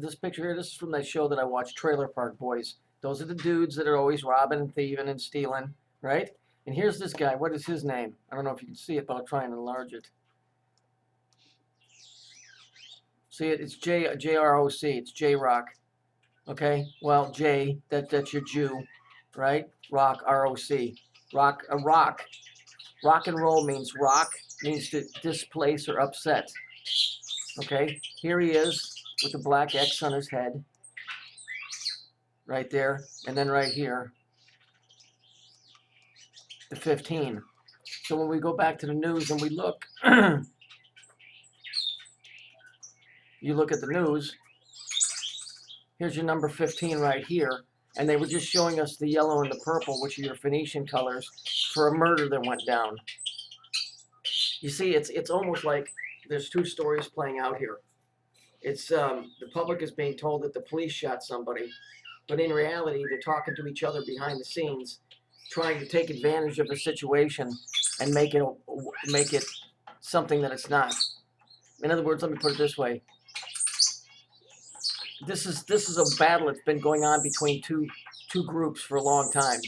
this picture here, this is from that show that I watched, Trailer Park Boys. Those are the dudes that are always robbing and thieving and stealing, right? And here's this guy. What is his name? I don't know if you can see it, but I'll try and enlarge it. See it? It's J-R-O-C. It's J-Rock. Okay? Well, J, that's your Jew, right? Rock, R-O-C. Rock, a rock. Rock and roll means rock, means to displace or upset. Okay? Here he is with the black X on his head. Right there. And then right here, the 15. So when we go back to the news and we look, you look at the news, here's your number 15 right here, and they were just showing us the yellow and the purple, which are your Phoenician colors, for a murder that went down. You see, it's almost like there's two stories playing out here. It's the public is being told that the police shot somebody, but in reality, they're talking to each other behind the scenes, trying to take advantage of a situation and make it something that it's not. In other words, let me put it this way. This is a battle that's been going on between two groups for a long time.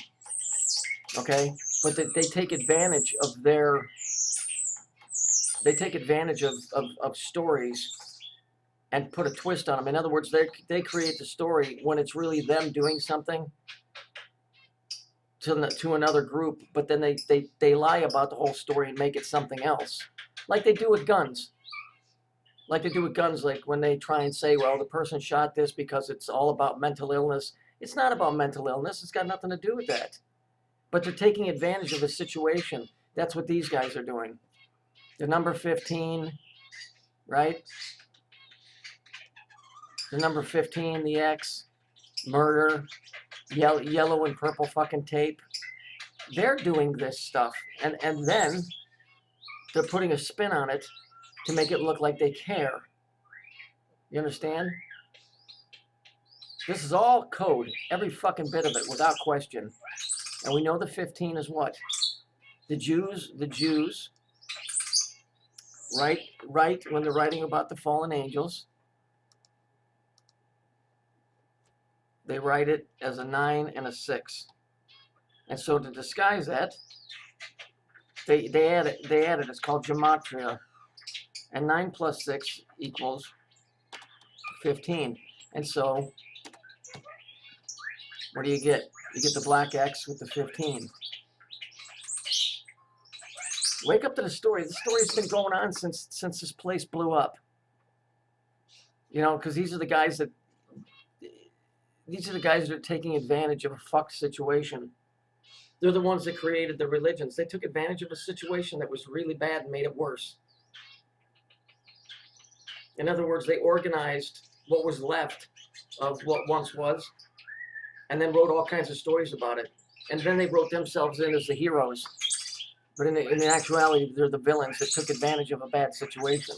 Okay? But they take advantage of of stories and put a twist on them. In other words, they create the story when it's really them doing something to another group, but then they lie about the whole story and make it something else. Like they do with guns. Like they do with guns, like when they try and say, well, the person shot this because it's all about mental illness. It's not about mental illness. It's got nothing to do with that. But they're taking advantage of a situation. That's what these guys are doing. The number 15, right? The number 15, the X, murder, yellow and purple fucking tape. They're doing this stuff. And then they're putting a spin on it to make it look like they care. You understand? This is all code. Every fucking bit of it, without question. And we know the 15 is what? The Jews, right when they're writing about the fallen angels, they write it as a 9 and a 6. And so to disguise that, they add it. It's called gematria. And 9 plus 6 equals 15. And so, what do you get? You get the black X with the 15. Wake up to the story. The story's been going on since this place blew up. You know, because these are the guys that are taking advantage of a fucked situation. They're the ones that created the religions. They took advantage of a situation that was really bad and made it worse. In other words, they organized what was left of what once was, and then wrote all kinds of stories about it. And then they wrote themselves in as the heroes. But in the actuality, they're the villains that took advantage of a bad situation.